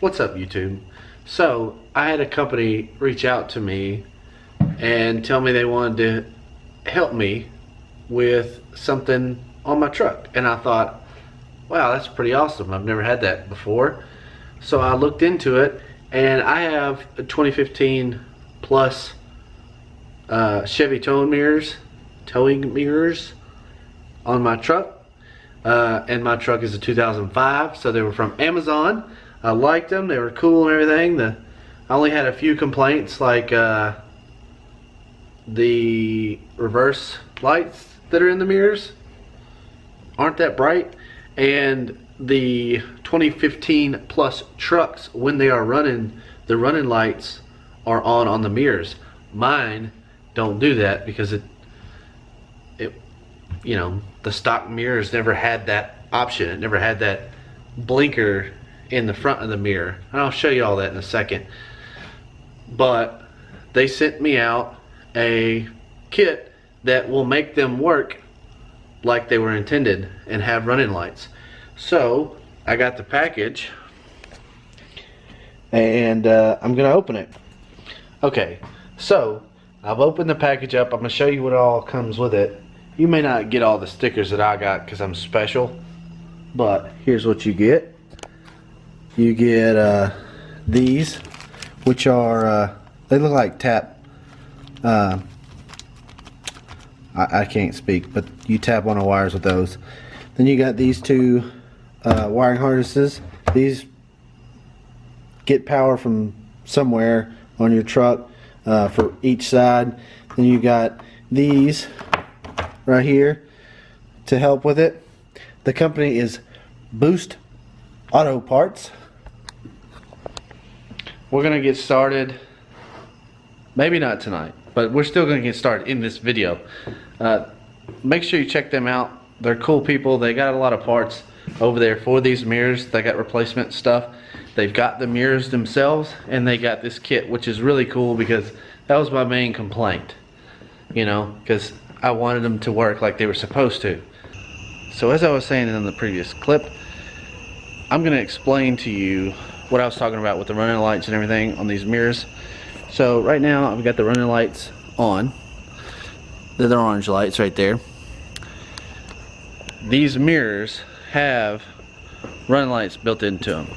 What's up, YouTube? So I had a company reach out to me and tell me they wanted to help me with something on my truck, and I thought, wow, that's pretty awesome. I've never had that before. So I looked into it, and I have a 2015 plus Chevy towing mirrors on my truck, and my truck is a 2005, so they were from Amazon. I liked them, they were cool and everything. I only had a few complaints, like the reverse lights that are in the mirrors aren't that bright, and the 2015 plus trucks, when they are running, the running lights are on the mirrors. Mine don't do that because it you know, the stock mirrors never had that option. It never had that blinker in the front of the mirror. And I'll show you all that in a second. But they sent me out a kit that will make them work like they were intended and have running lights. So I got the package, and I'm gonna open it. Okay, so I've opened the package up. I'm gonna show you what all comes with it. You may not get all the stickers that I got because I'm special, but here's what you get. You get these, which are they look like tap. I can't speak, but you tap on the wires with those. Then you got these two wiring harnesses. These get power from somewhere on your truck for each side. Then you got these right here to help with it. The company is Boost Auto Parts. We're gonna get started, maybe not tonight, but we're still gonna get started in this video. Make sure you check them out. They're cool people. They got a lot of parts over there for these mirrors. They got replacement stuff. They've got the mirrors themselves, and they got this kit, which is really cool because that was my main complaint, you know, because I wanted them to work like they were supposed to. So as I was saying in the previous clip, I'm going to explain to you what I was talking about with the running lights and everything on these mirrors. So right now I've got the running lights on. They're the orange lights right there. These mirrors have running lights built into them.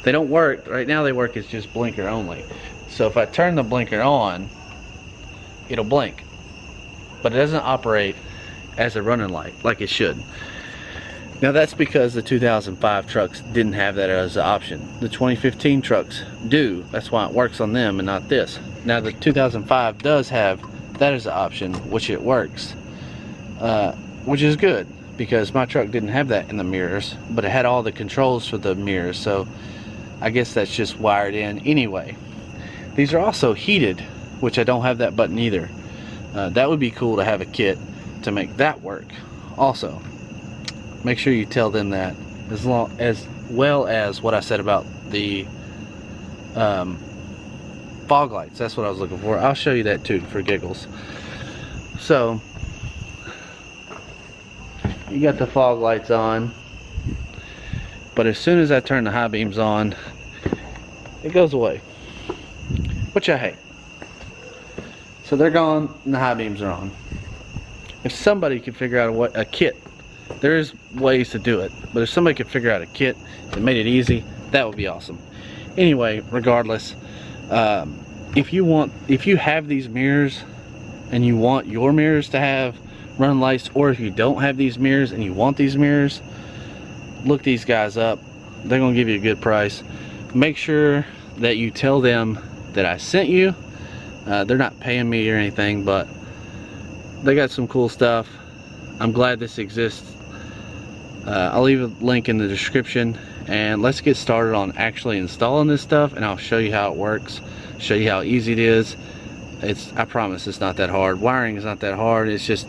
They don't work, right now they work as just blinker only. So if I turn the blinker on, it'll blink. But it doesn't operate as a running light like it should. Now that's because the 2005 trucks didn't have that as an option. The 2015 trucks do. That's why it works on them and not this. Now the 2005 does have that as an option, which it works, which is good because my truck didn't have that in the mirrors, but it had all the controls for the mirrors, so I guess that's just wired in anyway. These are also heated, which I don't have that button either. That would be cool to have a kit to make that work also. Make sure you tell them that, as well as what I said about the fog lights. That's what I was looking for. I'll show you that too for giggles. So you got the fog lights on, but as soon as I turn the high beams on, it goes away, which I hate. So they're gone and the high beams are on. If somebody could figure out a kit, there is ways to do it, but if somebody could figure out a kit that made it easy, that would be awesome. Anyway, regardless, if you have these mirrors and you want your mirrors to have running lights, or if you don't have these mirrors and you want these mirrors, look these guys up. They're gonna give you a good price. Make sure that you tell them that I sent you. They're not paying me or anything, but they got some cool stuff. I'm glad this exists. I'll leave a link in the description, and let's get started on actually installing this stuff, and I'll show you how it works, show you how easy it is. I promise it's not that hard. Wiring is not that hard. It's just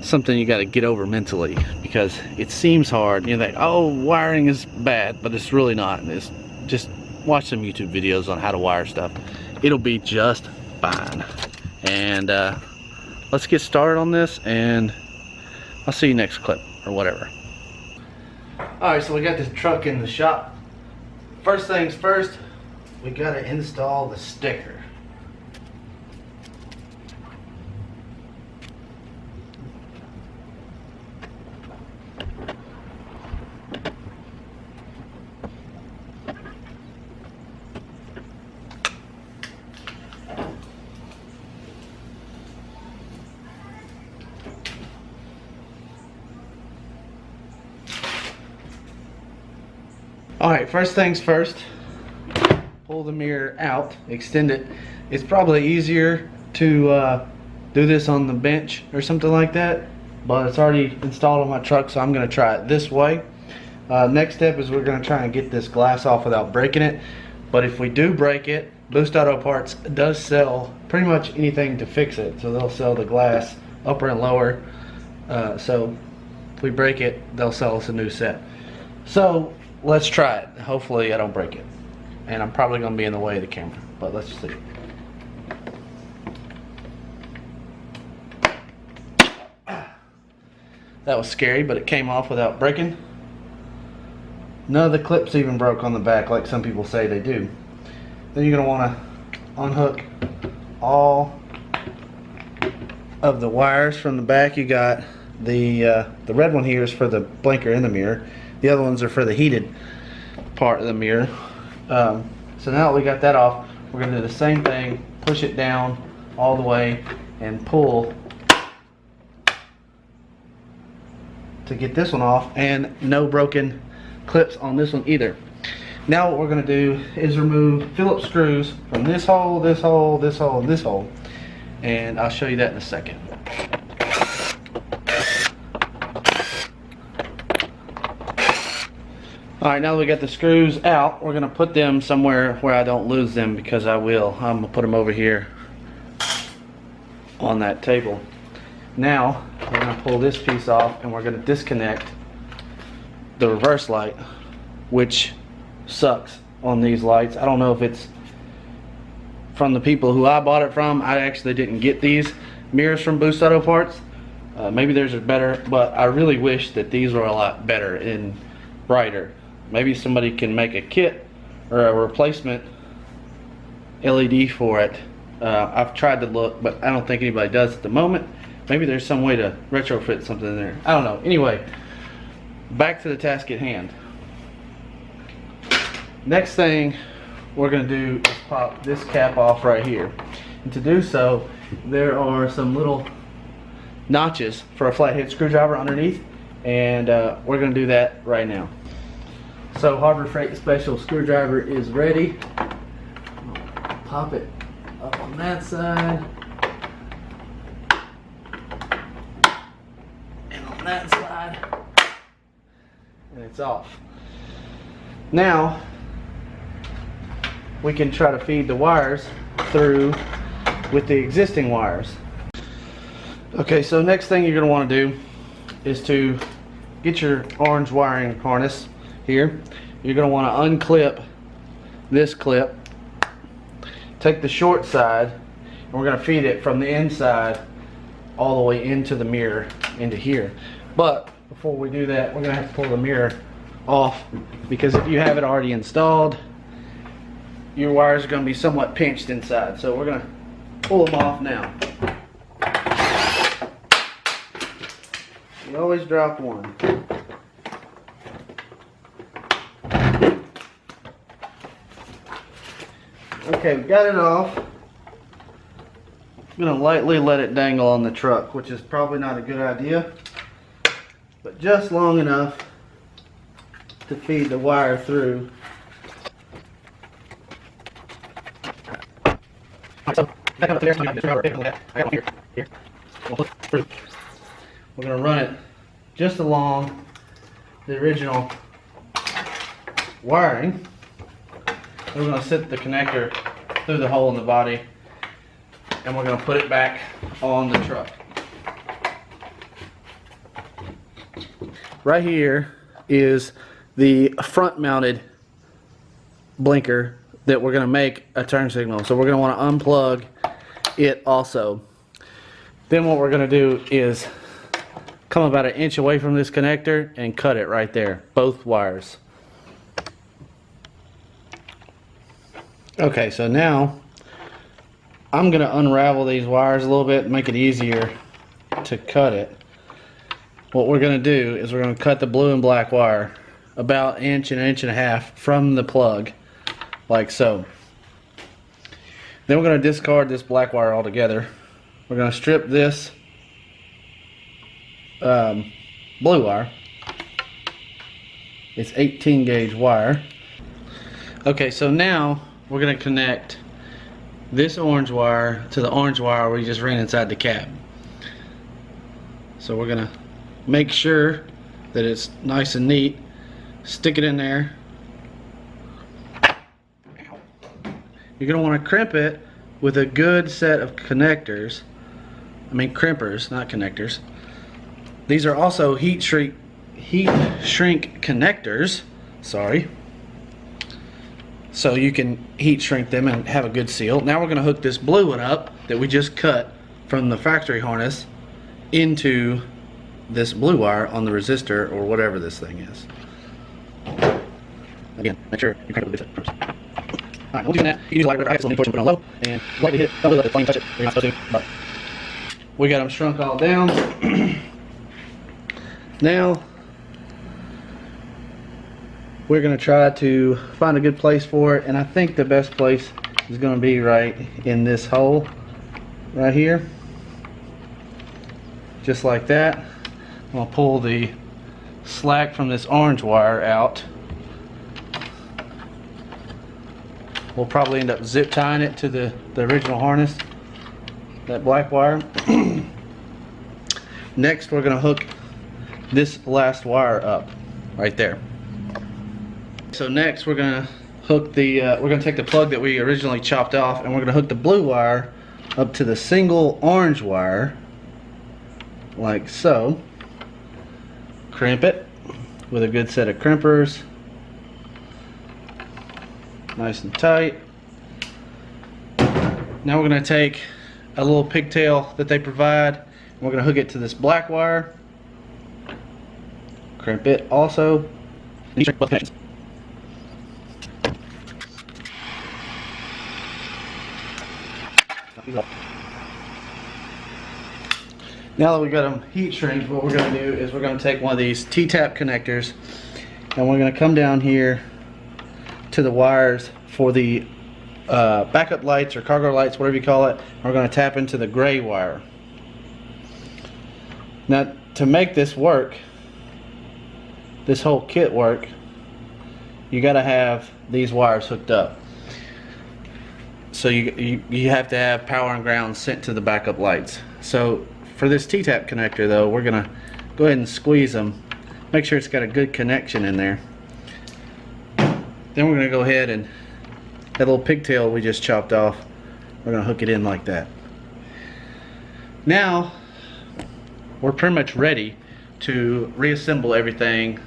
something you got to get over mentally, because it seems hard. You think, oh, wiring is bad, but it's really not. It's just watch some YouTube videos on how to wire stuff. It'll be just fine. And let's get started on this, and I'll see you next clip or whatever. Alright, so we got this truck in the shop first things first, we gotta install the sticker. Alright, first things first, pull the mirror out, extend it. It's probably easier to do this on the bench or something like that, but it's already installed on my truck, so I'm going to try it this way. Next step is we're going to try and get this glass off without breaking it, but if we do break it, Boost Auto Parts does sell pretty much anything to fix it, so they'll sell the glass upper and lower, so if we break it, they'll sell us a new set. So let's try it. Hopefully I don't break it. And I'm probably going to be in the way of the camera, but let's see. That was scary, but it came off without breaking. None of the clips even broke on the back like some people say they do. Then you're going to want to unhook all of the wires from the back. You got the red one here is for the blinker in the mirror. The other ones are for the heated part of the mirror. So now that we got that off, we're going to do the same thing, push it down all the way and pull to get this one off, and no broken clips on this one either. Now what we're going to do is remove Phillips screws from this hole, this hole, this hole, and this hole, and I'll show you that in a second. Alright, now that we got the screws out, we're going to put them somewhere where I don't lose them, because I will. I'm going to put them over here on that table. Now, we're going to pull this piece off and we're going to disconnect the reverse light, which sucks on these lights. I don't know if it's from the people who I bought it from. I actually didn't get these mirrors from Boost Auto Parts. Maybe theirs are better, but I really wish that these were a lot better and brighter. Maybe somebody can make a kit or a replacement LED for it. I've tried to look, but I don't think anybody does at the moment. Maybe there's some way to retrofit something in there. I don't know. Anyway, back to the task at hand. Next thing we're going to do is pop this cap off right here. And to do so, there are some little notches for a flathead screwdriver underneath, and we're going to do that right now. So Harbor Freight Special screwdriver is ready. Pop it up on that side and on that side, and it's off. Now we can try to feed the wires through with the existing wires. Okay, so next thing you're going to want to do is to get your orange wiring harness here. You're going to want to unclip this clip, take the short side, and we're going to feed it from the inside all the way into the mirror, into here. But before we do that, we're going to have to pull the mirror off, because if you have it already installed, your wires are going to be somewhat pinched inside. So we're going to pull them off now. You always drop one. Okay, we got it off. I'm going to lightly let it dangle on the truck, which is probably not a good idea, but just long enough to feed the wire through. So, back up there. We're going to run it just along the original wiring. We're going to sit the connector through the hole in the body, and we're going to put it back on the truck. Right here is the front mounted blinker that we're going to make a turn signal. So we're going to want to unplug it also. Then what we're going to do is come about an inch away from this connector and cut it right there, both wires. Okay, so now I'm going to unravel these wires a little bit and make it easier to cut it. What we're going to do is we're going to cut the blue and black wire about an inch and a half from the plug, like so. Then we're going to discard this black wire altogether. We're going to strip this blue wire. It's 18 gauge wire. Okay, so now we're going to connect this orange wire to the orange wire we just ran inside the cab. So we're going to make sure that it's nice and neat. Stick it in there. You're going to want to crimp it with a good set of connectors. I mean crimpers, not connectors. These are also heat shrink connectors. Sorry. So you can heat shrink them and have a good seal. Now we're going to hook this blue one up that we just cut from the factory harness into this blue wire on the resistor or whatever this thing is. Again, make sure you crank it with this first. Alright, we'll do that. You can use a lighter. I have some push and put it on low and lightly hit it. Don't really let the flame touch it. You're not supposed to. But we got them shrunk all down. Now we're going to try to find a good place for it, and I think the best place is going to be right in this hole right here, just like that. I'm going to pull the slack from this orange wire out. We'll probably end up zip tying it to the original harness, that black wire. Next we're going to hook this last wire up right there. So next we're going to hook the we're going to take the plug that we originally chopped off, and we're going to hook the blue wire up to the single orange wire like so. Crimp it with a good set of crimpers, nice and tight. Now we're going to take a little pigtail that they provide, and we're going to hook it to this black wire. Crimp it also. Now that we've got them heat shrinked, what we're going to do is we're going to take one of these T-tap connectors, and we're going to come down here to the wires for the backup lights or cargo lights, whatever you call it. We're going to tap into the gray wire. Now to make this work, this whole kit work, you got to have these wires hooked up. So you have to have power and ground sent to the backup lights. So for this T-tap connector though, we're gonna go ahead and squeeze them, make sure it's got a good connection in there. Then we're gonna go ahead and that little pigtail we just chopped off, we're gonna hook it in like that. Now we're pretty much ready to reassemble everything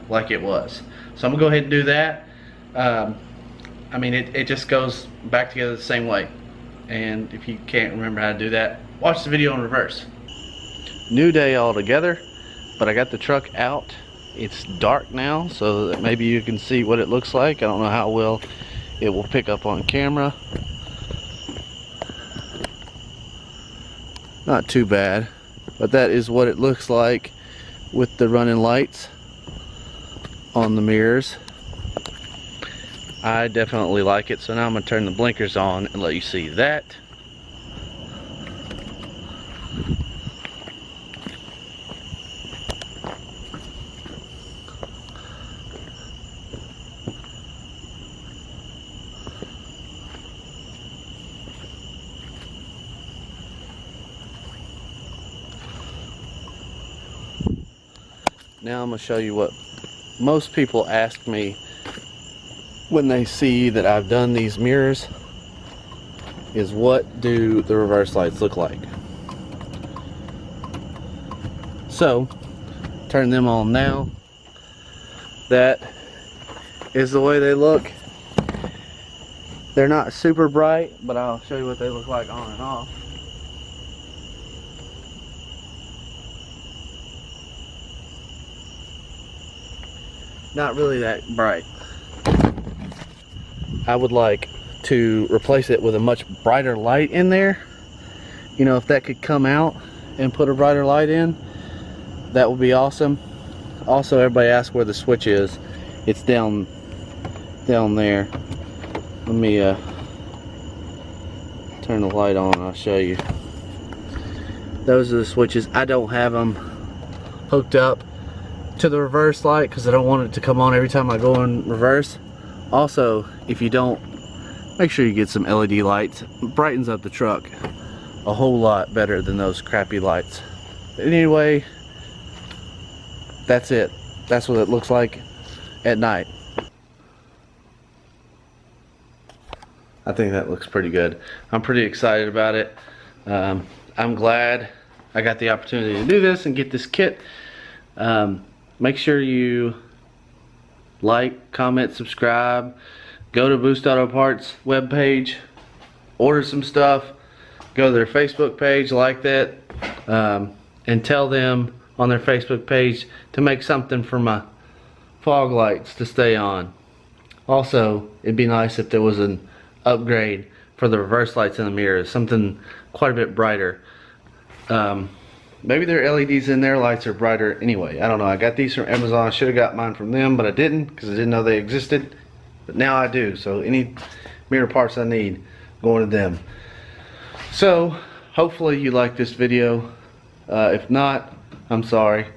like it was. So I'm gonna go ahead and do that. I mean, it just goes back together the same way. And if you can't remember how to do that, watch the video in reverse. New day altogether, but I got the truck out. It's dark now, so that maybe you can see what it looks like. I don't know how well it will pick up on camera. Not too bad, but that is what it looks like with the running lights on the mirrors. I definitely like it, so now I'm going to turn the blinkers on and let you see that. Now I'm going to show you what most people ask me when they see that I've done these mirrors, is what do the reverse lights look like. So turn them on now. That is the way they look. They're not super bright, but I'll show you what they look like on and off. Not really that bright. I would like to replace it with a much brighter light in there. You know, if that could come out and put a brighter light in, that would be awesome. Also, everybody asks where the switch is. It's down there. Let me turn the light on, I'll show you. Those are the switches. I don't have them hooked up to the reverse light because I don't want it to come on every time I go in reverse. Also, if you don't, make sure you get some LED lights. It brightens up the truck a whole lot better than those crappy lights. But anyway, that's it. That's what it looks like at night. I think that looks pretty good. I'm pretty excited about it. I'm glad I got the opportunity to do this and get this kit. Make sure you like, comment, subscribe. Go to Boost Auto Parts webpage, order some stuff. Go to their Facebook page, like that, and tell them on their Facebook page to make something for my fog lights to stay on. Also, it'd be nice if there was an upgrade for the reverse lights in the mirrors, something quite a bit brighter. Maybe their LEDs in their lights are brighter anyway. I don't know. I got these from Amazon. I should have got mine from them, but I didn't because I didn't know they existed. But now I do. So any mirror parts I need, going to them. So hopefully you like this video. If not, I'm sorry.